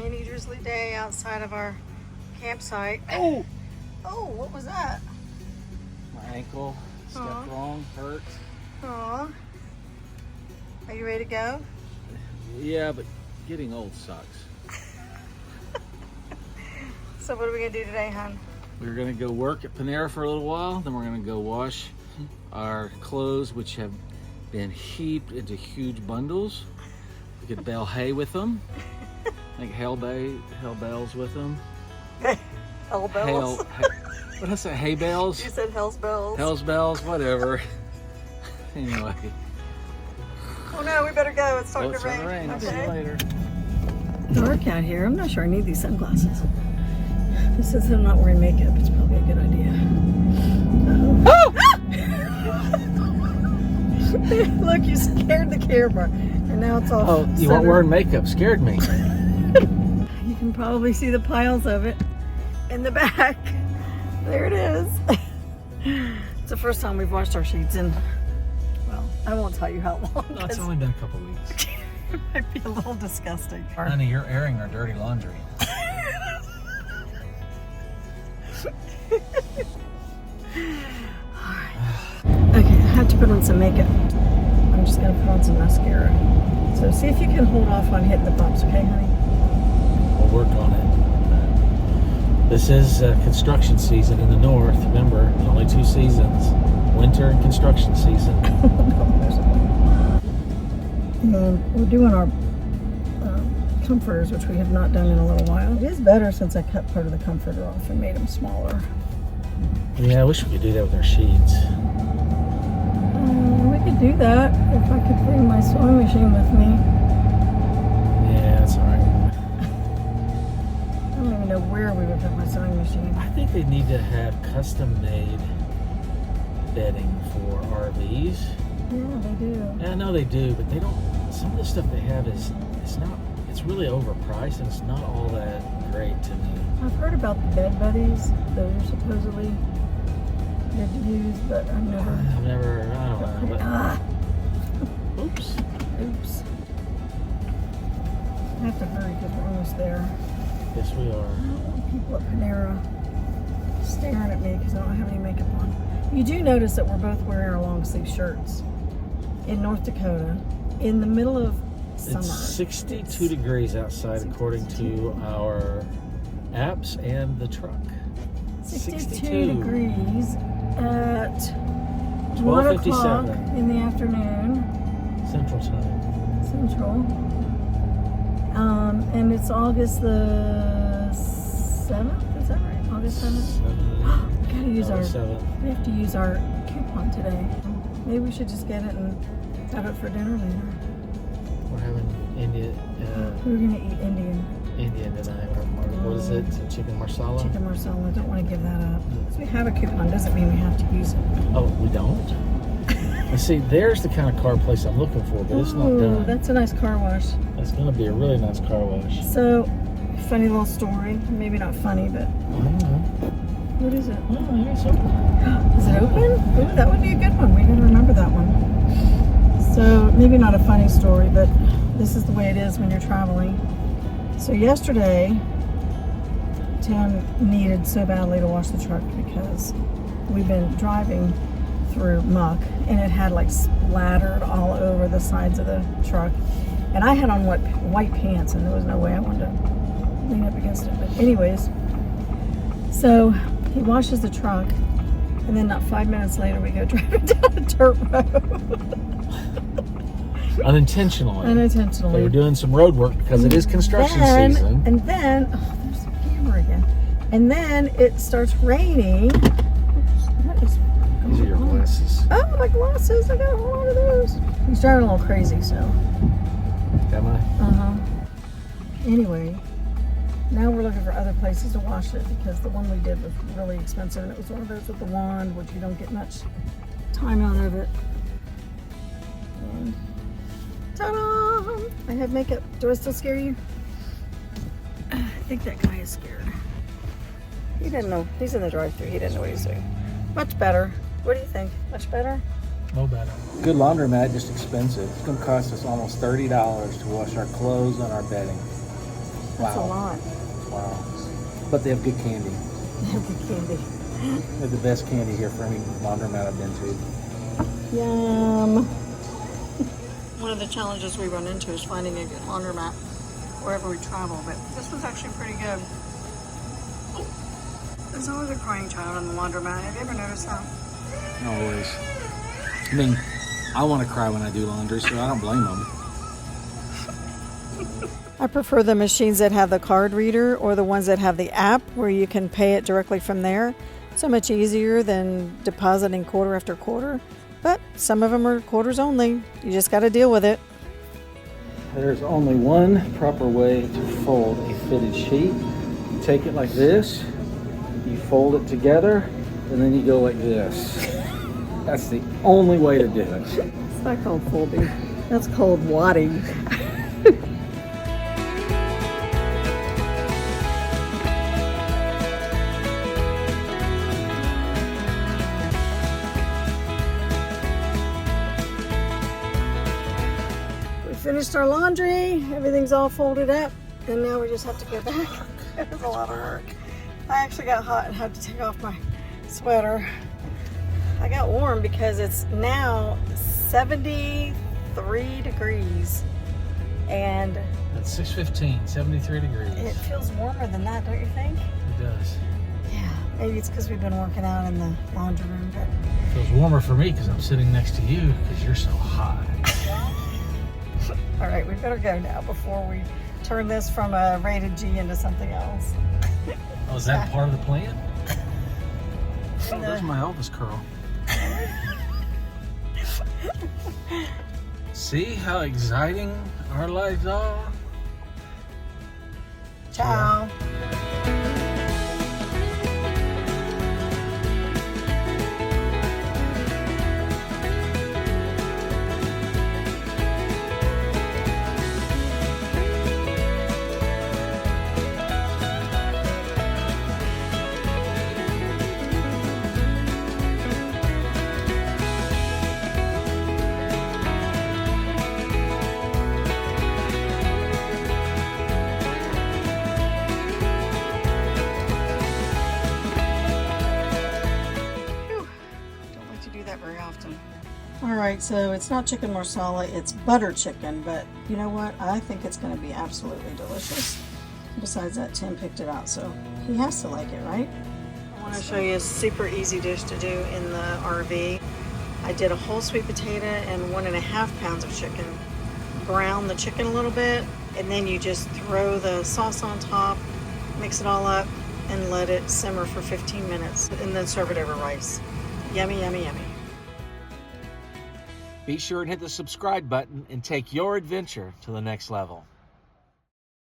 rainy, drizzly day outside of our campsite. Oh! Oh, what was that? My ankle stepped wrong, hurt. Aw. Are you ready to go? Yeah, but getting old sucks. So what are we gonna do today, hon? We're gonna go work at Panera for a little while, then we're gonna go wash our clothes, which have been heaped into huge bundles. We could bale hay with them, make hail bales with them. Hell bells? What did I say, hay bales? You said hell's bells. Hell's bells, whatever. Anyway. Oh no, we better go. It's starting to Starting rain. I'll see you later. Dark out here. I'm not sure I need these sunglasses. Since I'm not wearing makeup, it's probably a good idea. Look, you scared the camera, and now it's all. Oh, you weren't wearing makeup. Scared me. You can probably see the piles of it in the back. There it is. It's the first time we've washed our sheets in, well, I won't tell you how long. No, it's only been a couple weeks. It might be a little disgusting. Honey, you're airing our dirty laundry. Okay, I have to put on some makeup. I'm just gonna put on some mascara. So see if you can hold off on hitting the bumps, okay, honey? We'll work on it. This is construction season in the north. Remember, there's only 2 seasons: winter and construction season. And we're doing our comforters, which we have not done in a little while. It is better since I cut part of the comforter off and made them smaller. Yeah, I wish we could do that with our sheets. We could do that if I could bring my sewing machine with me. Yeah, that's alright. I don't even know where we would put my sewing machine. I think they need to have custom-made bedding for RVs. Yeah, they do. Yeah, I know they do, but they don't. Some of the stuff they have it's really overpriced, and it's not all that great to me. I've heard about the bed buddies. Those are supposedly good to use, but I've never. I don't know. But, oops. Oops. I have to hurry because we're almost there. Yes, we I are. don't want people at Panera staring at me because I don't have any makeup on. You do notice that we're both wearing our long sleeve shirts in North Dakota in the middle of summer. It's 62 degrees outside, according to our apps and the truck. 62 degrees at 1 o'clock 12:57 in the afternoon. Central Time. Central. And it's August the 7th, is that right? August 7th? We gotta use our, 7th. we have to use our coupon today. Maybe we should just get it and have it for dinner later. We're having Indian We're gonna eat Indian. tonight. What is it? Chicken marsala? Chicken marsala. I don't want to give that up. Because we have a coupon doesn't mean we have to use it. Oh, we don't? And see, there's the kind of car place I'm looking for, but it's not done. That's a nice car wash. That's going to be a really nice car wash. So, funny little story. Maybe not funny, but I don't know. what is it? Oh, maybe it's open. Is it open? Ooh, that would be a good one. We gotta remember that one. So, maybe not a funny story, but this is the way it is when you're traveling. So yesterday, Tim needed so badly to wash the truck because we've been driving through muck and it had like splattered all over the sides of the truck. And I had on white pants and there was no way I wanted to lean up against it. But anyways, so he washes the truck and then not 5 minutes later we go driving down a dirt road. Unintentionally. Unintentionally. They were doing some road work because it is construction season. And then, oh, there's the camera again. And then it starts raining. What is These are your glasses. Oh, my glasses. I got a whole lot of those. He's driving a little crazy, so. Am I? Uh-huh. Anyway, now we're looking for other places to wash it because the one we did was really expensive. And it was one of those with the wand, which you don't get much time out of it. And ta-da! I have makeup. Do I still scare you? I think that guy is scared. He didn't know. He's in the drive-thru. He didn't know what he was doing. Much better. What do you think? Much better? No better. Good laundromat, just expensive. It's going to cost us almost $30 to wash our clothes and our bedding. That's a Wow. lot. Wow. But they have good candy. Good candy. They have the best candy here for any laundromat I've been to. Yum. One of the challenges we run into is finding a good laundromat wherever we travel, but this was actually pretty good. There's always a crying child in the laundromat. Have you ever noticed that? Always. I mean, I want to cry when I do laundry, so I don't blame them. I prefer the machines that have the card reader or the ones that have the app where you can pay it directly from there. So much easier than depositing quarter after quarter. But some of them are quarters only. You just got to deal with it. There's only one proper way to fold a fitted sheet. You take it like this, you fold it together, and then you go like this. That's the only way to do it. It's not called folding. That's called wadding. Finished our laundry, everything's all folded up, and now we just have to go back. It was a lot of work. I actually got hot and had to take off my sweater. I got warm because it's now 73 degrees, and It's 6:15, 73 degrees. it feels warmer than that, don't you think? It does. Yeah, maybe it's because we've been working out in the laundry room, but It feels warmer for me because I'm sitting next to you because you're so hot. all right, we better go now before we turn this from a rated G into something else. Oh, is that part of the plan? Oh, No. there's my Elvis curl. See how exciting our lives are? Ciao. Very often. All right, so it's not chicken marsala, it's butter chicken, but you know what? I think it's going to be absolutely delicious. Besides that, Tim picked it out, so he has to like it, right? I want to show you a super easy dish to do in the RV. I did a whole sweet potato and 1.5 pounds of chicken. Brown the chicken a little bit, and then you just throw the sauce on top, mix it all up, and let it simmer for 15 minutes, and then serve it over rice. Yummy, yummy, yummy. Be sure and hit the subscribe button and take your adventure to the next level.